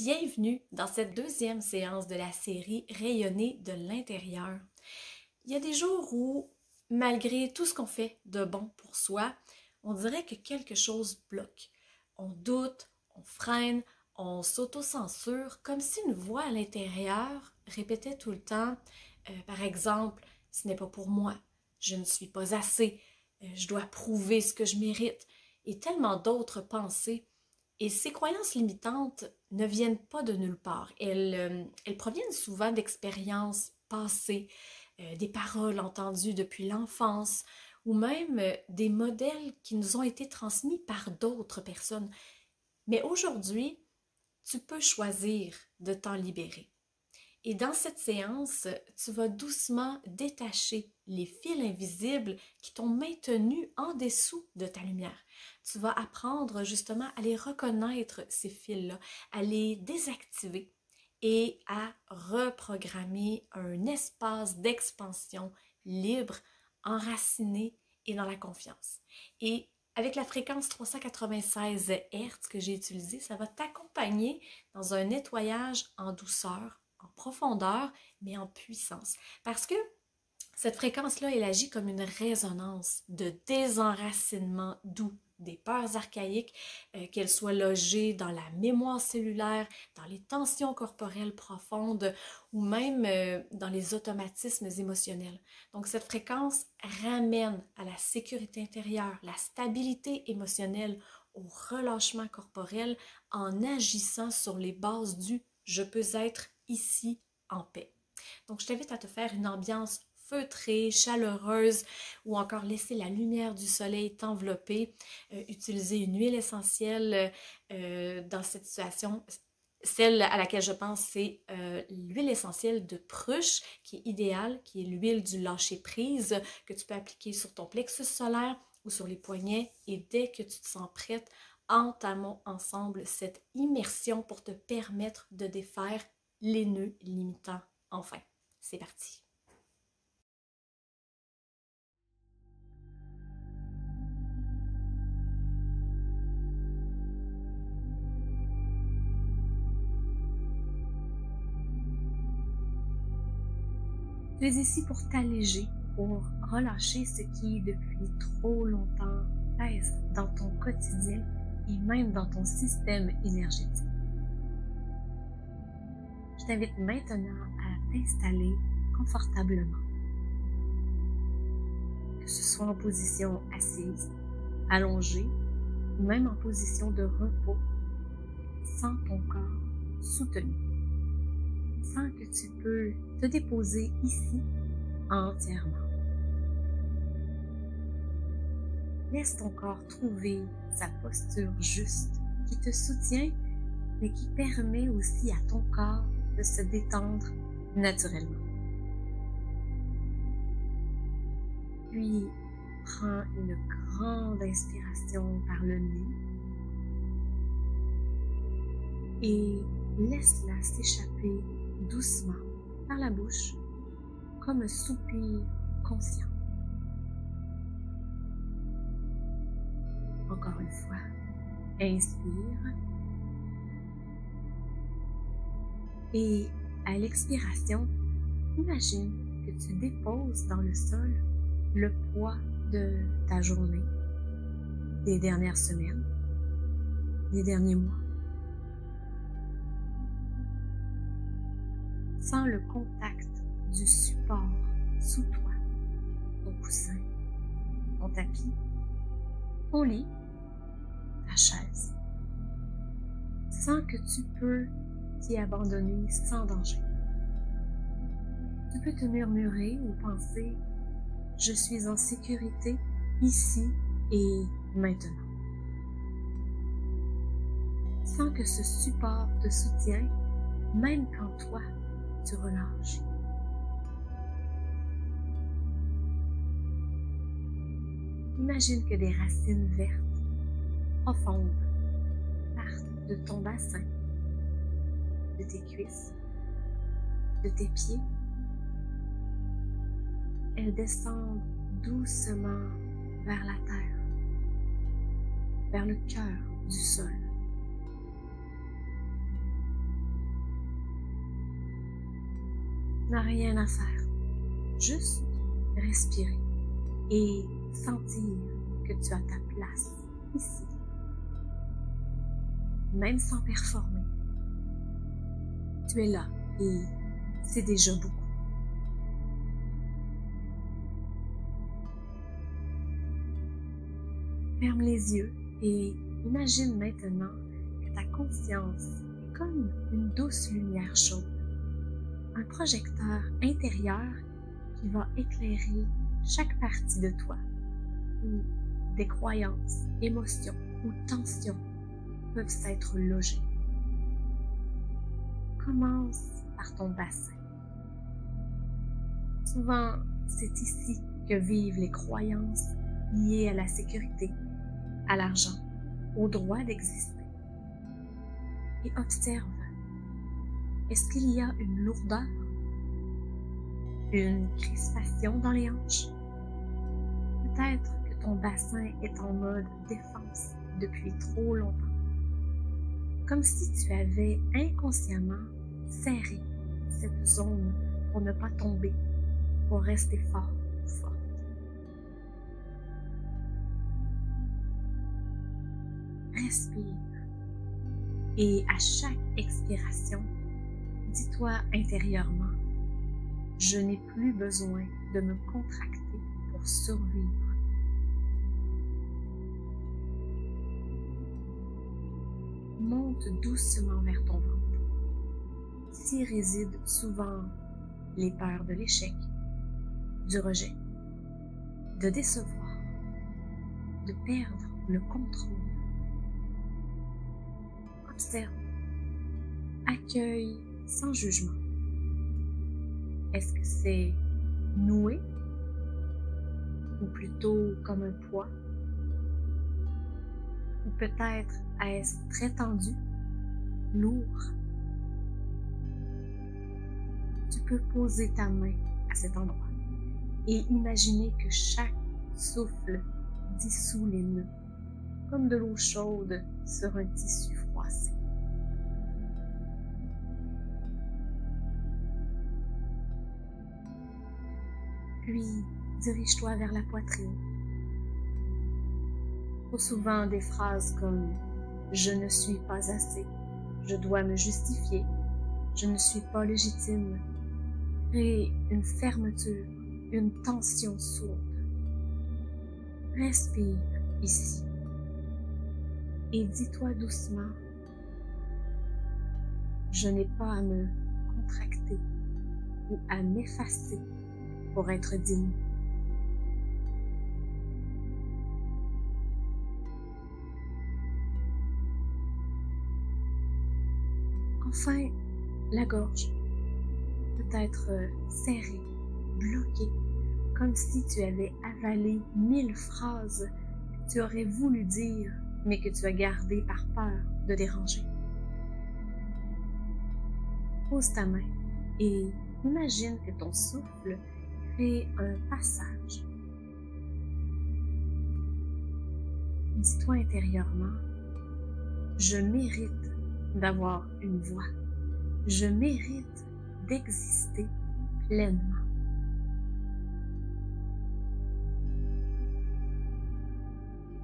Bienvenue dans cette deuxième séance de la série Rayonner de l'intérieur. Il y a des jours où, malgré tout ce qu'on fait de bon pour soi, on dirait que quelque chose bloque. On doute, on freine, on s'auto-censure, comme si une voix à l'intérieur répétait tout le temps, par exemple, « Ce n'est pas pour moi, je ne suis pas assez, je dois prouver ce que je mérite » et tellement d'autres pensées. Et ces croyances limitantes ne viennent pas de nulle part. Elles proviennent souvent d'expériences passées, des paroles entendues depuis l'enfance ou même des modèles qui nous ont été transmis par d'autres personnes. Mais aujourd'hui, tu peux choisir de t'en libérer. Et dans cette séance, tu vas doucement détacher les fils invisibles qui t'ont maintenu en dessous de ta lumière. Tu vas apprendre justement à les reconnaître, ces fils-là, à les désactiver et à reprogrammer un espace d'expansion libre, enraciné et dans la confiance. Et avec la fréquence 396 Hz que j'ai utilisée, ça va t'accompagner dans un nettoyage en douceur, en profondeur, mais en puissance. Parce que cette fréquence-là, elle agit comme une résonance de désenracinement doux des peurs archaïques, qu'elles soient logées dans la mémoire cellulaire, dans les tensions corporelles profondes ou même dans les automatismes émotionnels. Donc cette fréquence ramène à la sécurité intérieure, la stabilité émotionnelle, au relâchement corporel en agissant sur les bases du « je peux être ici en paix ». Donc je t'invite à te faire une ambiance feutrée, chaleureuse ou encore laisser la lumière du soleil t'envelopper. Utiliser une huile essentielle dans cette situation. Celle à laquelle je pense, c'est l'huile essentielle de Prush qui est idéale, qui est l'huile du lâcher-prise que tu peux appliquer sur ton plexus solaire ou sur les poignets. Et dès que tu te sens prête, entamons ensemble cette immersion pour te permettre de défaire les nœuds limitants. Enfin, c'est parti! Tu es ici pour t'alléger, pour relâcher ce qui, depuis trop longtemps, pèse dans ton quotidien et même dans ton système énergétique. Je t'invite maintenant à t'installer confortablement. Que ce soit en position assise, allongée ou même en position de repos, sans ton corps soutenu. Sens que tu peux te déposer ici entièrement. Laisse ton corps trouver sa posture juste qui te soutient, mais qui permet aussi à ton corps de se détendre naturellement. Puis, prends une grande inspiration par le nez et laisse-la s'échapper doucement par la bouche, comme un soupir conscient. Encore une fois, inspire et à l'expiration, imagine que tu déposes dans le sol le poids de ta journée, des dernières semaines, des derniers mois. Sens le contact du support sous toi, ton coussin, ton tapis, ton lit, ta chaise. Sens que tu peux t'y abandonner sans danger. Tu peux te murmurer ou penser « Je suis en sécurité ici et maintenant ». Sens que ce support te soutient même quand toi, tu relâches. Imagine que des racines vertes, profondes, partent de ton bassin, de tes cuisses, de tes pieds. Elles descendent doucement vers la terre, vers le cœur du sol. n'as rien à faire. Juste respirer et sentir que tu as ta place ici. Même sans performer. Tu es là et c'est déjà beaucoup. Ferme les yeux et imagine maintenant que ta conscience est comme une douce lumière chaude, un projecteur intérieur qui va éclairer chaque partie de toi, où des croyances, émotions ou tensions peuvent s'être logées. Commence par ton bassin. Souvent, c'est ici que vivent les croyances liées à la sécurité, à l'argent, au droit d'exister. Et observe, est-ce qu'il y a une lourdeur, une crispation dans les hanches? Peut-être que ton bassin est en mode défense depuis trop longtemps. Comme si tu avais inconsciemment serré cette zone pour ne pas tomber, pour rester fort ou forte. Respire. Et à chaque expiration, dis-toi intérieurement, je n'ai plus besoin de me contracter pour survivre. Monte doucement vers ton ventre. Ici résident souvent les peurs de l'échec, du rejet, de décevoir, de perdre le contrôle. Observe, accueille sans jugement. Est-ce que c'est noué ou plutôt comme un poids? Ou peut-être est-ce très tendu, lourd? Tu peux poser ta main à cet endroit et imaginer que chaque souffle dissout les nœuds, comme de l'eau chaude sur un tissu froissé. Puis, dirige-toi vers la poitrine. Trop souvent des phrases comme « Je ne suis pas assez »,« Je dois me justifier »,« Je ne suis pas légitime » créent une fermeture, une tension sourde. Respire ici et dis-toi doucement « Je n'ai pas à me contracter ou à m'effacer pour être digne. » Enfin, la gorge peut être serrée, bloquée, comme si tu avais avalé 1000 phrases que tu aurais voulu dire, mais que tu as gardées par peur de déranger. Pose ta main et imagine que ton souffle crée un passage. Dis-toi intérieurement, je mérite d'avoir une voix. Je mérite d'exister pleinement.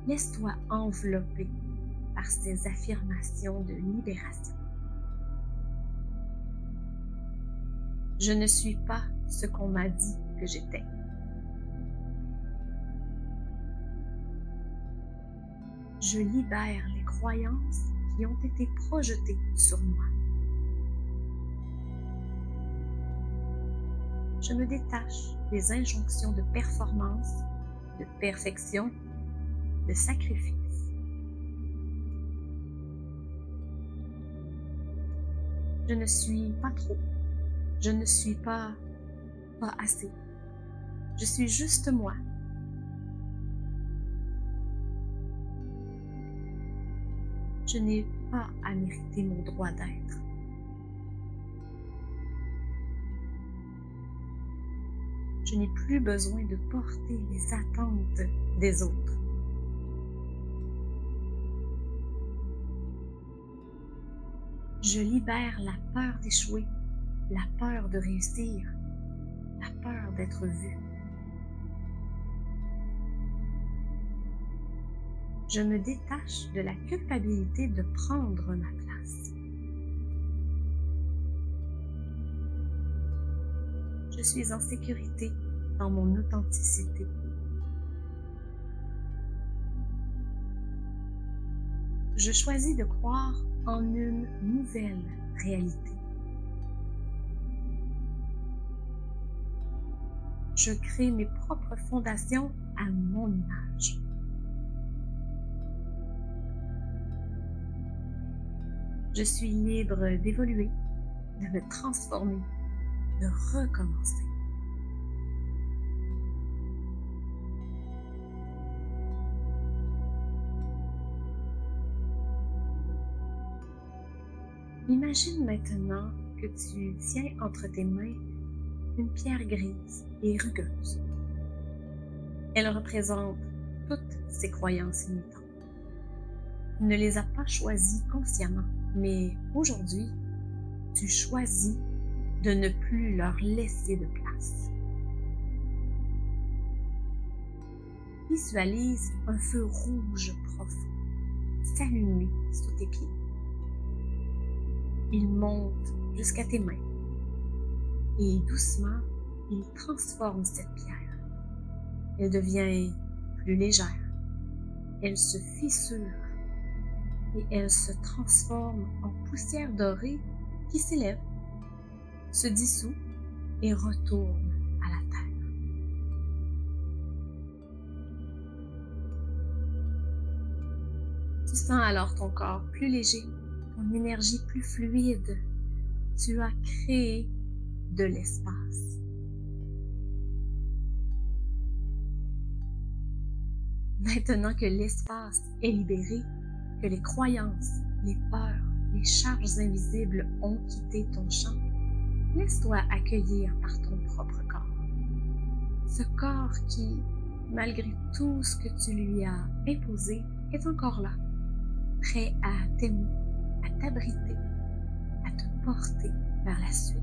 Laisse-toi envelopper par ces affirmations de libération. Je ne suis pas ce qu'on m'a dit que j'étais. Je libère les croyances qui ont été projetées sur moi. Je me détache des injonctions de performance, de perfection, de sacrifice. Je ne suis pas trop. Je ne suis pas assez. Je suis juste moi. Je n'ai pas à mériter mon droit d'être. Je n'ai plus besoin de porter les attentes des autres. Je libère la peur d'échouer, la peur de réussir, la peur d'être vu. Je me détache de la culpabilité de prendre ma place. Je suis en sécurité dans mon authenticité. Je choisis de croire en une nouvelle réalité. Je crée mes propres fondations à mon image. Je suis libre d'évoluer, de me transformer, de recommencer. Imagine maintenant que tu tiens entre tes mains une pierre grise et rugueuse. Elle représente toutes ces croyances limitantes. Tu ne les as pas choisies consciemment, mais aujourd'hui, tu choisis de ne plus leur laisser de place. Visualise un feu rouge profond s'allumer sous tes pieds. Il monte jusqu'à tes mains et doucement, il transforme cette pierre. Elle devient plus légère, elle se fissure et elle se transforme en poussière dorée qui s'élève, se dissout et retourne à la terre. Tu sens alors ton corps plus léger, ton énergie plus fluide. Tu as créé de l'espace. Maintenant que l'espace est libéré, que les croyances, les peurs, les charges invisibles ont quitté ton champ, laisse-toi accueillir par ton propre corps. Ce corps qui, malgré tout ce que tu lui as imposé, est encore là, prêt à t'aimer, à t'abriter, à te porter vers la suite.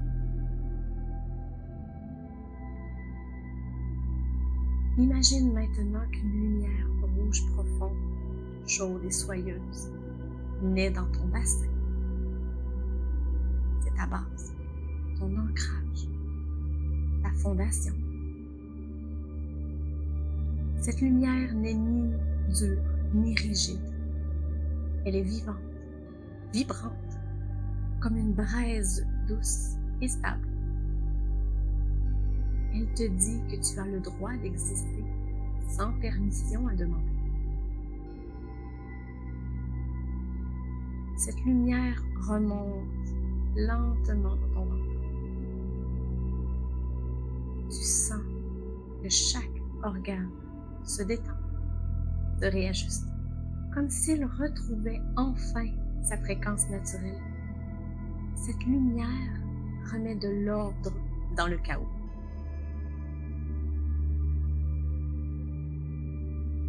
Imagine maintenant qu'une lumière rouge profonde, chaude et soyeuse, naît dans ton bassin. C'est ta base, ton ancrage, ta fondation. Cette lumière n'est ni dure ni rigide. Elle est vivante, vibrante, comme une braise douce et stable. Elle te dit que tu as le droit d'exister sans permission à demander. Cette lumière remonte lentement dans ton ventre. Tu sens que chaque organe se détend, se réajuste, comme s'il retrouvait enfin sa fréquence naturelle. Cette lumière remet de l'ordre dans le chaos.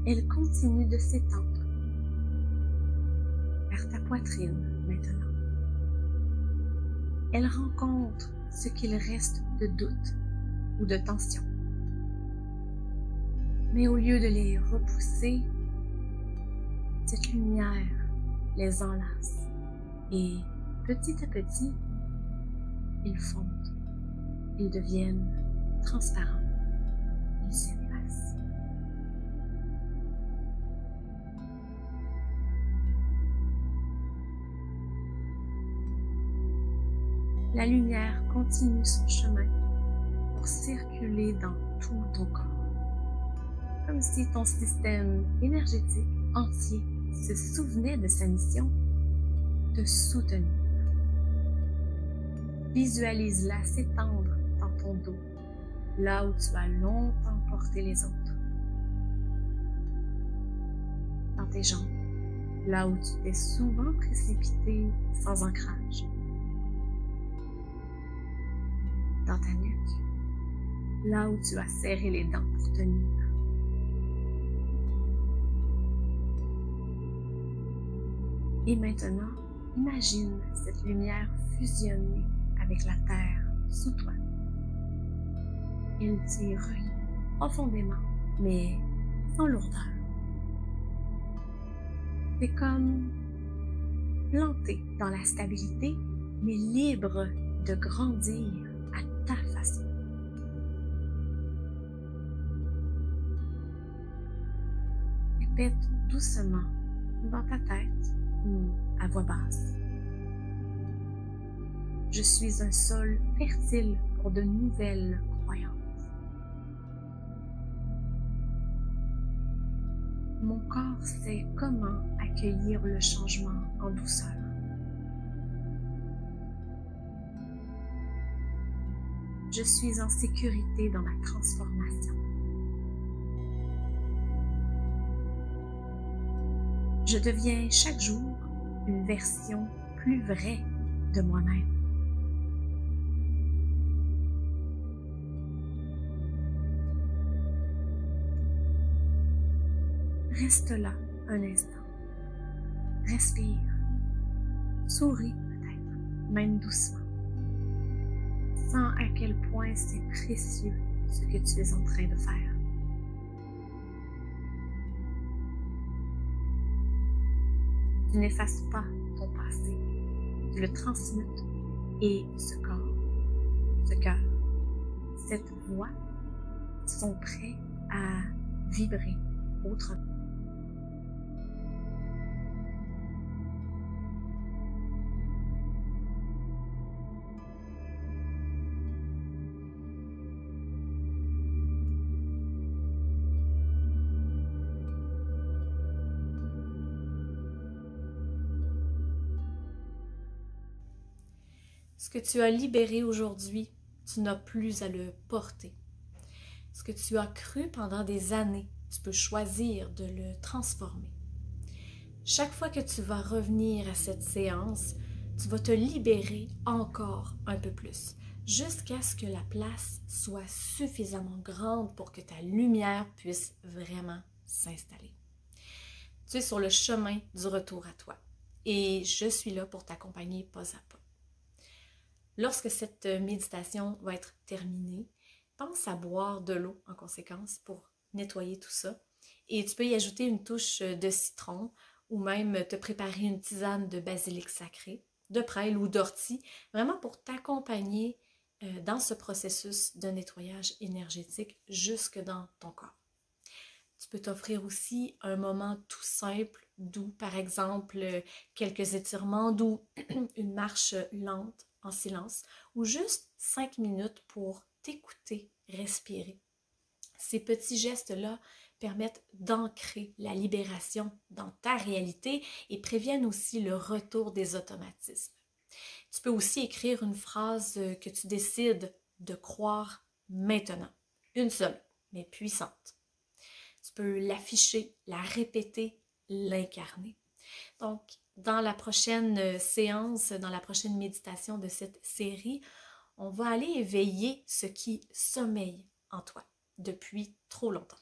Elle continue de s'étendre vers ta poitrine maintenant. Elle rencontre ce qu'il reste de doute ou de tension. Mais au lieu de les repousser, cette lumière les enlace et petit à petit, ils fondent, ils deviennent transparents, ils s'effacent. La lumière continue son chemin pour circuler dans tout ton corps, comme si ton système énergétique entier se souvenait de sa mission, te soutenir. Visualise-la s'étendre dans ton dos, là où tu as longtemps porté les autres. Dans tes jambes, là où tu t'es souvent précipité sans ancrage. Dans ta nuque, là où tu as serré les dents pour tenir. Et maintenant, imagine cette lumière fusionner avec la terre sous toi. Elle t'y relie profondément, mais sans lourdeur. C'est comme planté dans la stabilité, mais libre de grandir à ta façon. Répète doucement dans ta tête ou à voix basse. Je suis un sol fertile pour de nouvelles croyances. Mon corps sait comment accueillir le changement en douceur. Je suis en sécurité dans ma transformation. Je deviens chaque jour une version plus vraie de moi-même. Reste là un instant. Respire. Souris peut-être, même doucement. Sens à quel point c'est précieux ce que tu es en train de faire. Tu n'effaces pas ton passé, tu le transmutes et ce corps, ce cœur, cette voix sont prêts à vibrer autrement. Ce que tu as libéré aujourd'hui, tu n'as plus à le porter. Ce que tu as cru pendant des années, tu peux choisir de le transformer. Chaque fois que tu vas revenir à cette séance, tu vas te libérer encore un peu plus, jusqu'à ce que la place soit suffisamment grande pour que ta lumière puisse vraiment s'installer. Tu es sur le chemin du retour à toi et je suis là pour t'accompagner pas à pas. Lorsque cette méditation va être terminée, pense à boire de l'eau en conséquence pour nettoyer tout ça. Et tu peux y ajouter une touche de citron ou même te préparer une tisane de basilic sacré, de prêle ou d'ortie, vraiment pour t'accompagner dans ce processus de nettoyage énergétique jusque dans ton corps. Tu peux t'offrir aussi un moment tout simple, doux, par exemple quelques étirements doux, une marche lente en silence ou juste 5 minutes pour t'écouter, respirer. Ces petits gestes-là permettent d'ancrer la libération dans ta réalité et préviennent aussi le retour des automatismes. Tu peux aussi écrire une phrase que tu décides de croire maintenant, une seule, mais puissante. Tu peux l'afficher, la répéter, l'incarner. Donc, dans la prochaine séance, dans la prochaine méditation de cette série, on va aller éveiller ce qui sommeille en toi depuis trop longtemps.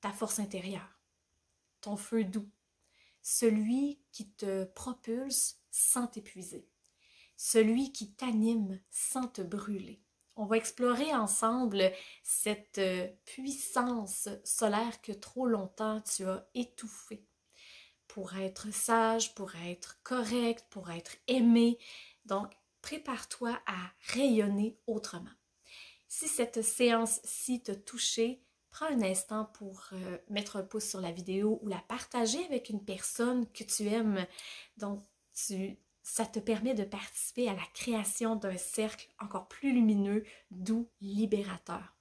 Ta force intérieure, ton feu doux, celui qui te propulse sans t'épuiser, celui qui t'anime sans te brûler. On va explorer ensemble cette puissance solaire que trop longtemps tu as étouffée pour être sage, pour être correct, pour être aimé. Donc, prépare-toi à rayonner autrement. Si cette séance-ci t'a touché, prends un instant pour mettre un pouce sur la vidéo ou la partager avec une personne que tu aimes. Donc, ça te permet de participer à la création d'un cercle encore plus lumineux, doux, libérateur.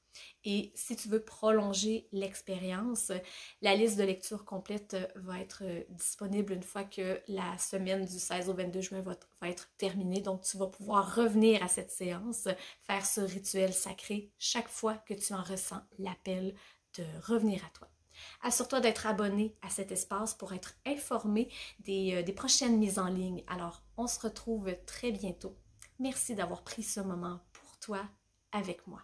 Et si tu veux prolonger l'expérience, la liste de lecture complète va être disponible une fois que la semaine du 16 au 22 juin va être terminée. Donc, tu vas pouvoir revenir à cette séance, faire ce rituel sacré chaque fois que tu en ressens l'appel de revenir à toi. Assure-toi d'être abonné à cet espace pour être informé des prochaines mises en ligne. Alors, on se retrouve très bientôt. Merci d'avoir pris ce moment pour toi avec moi.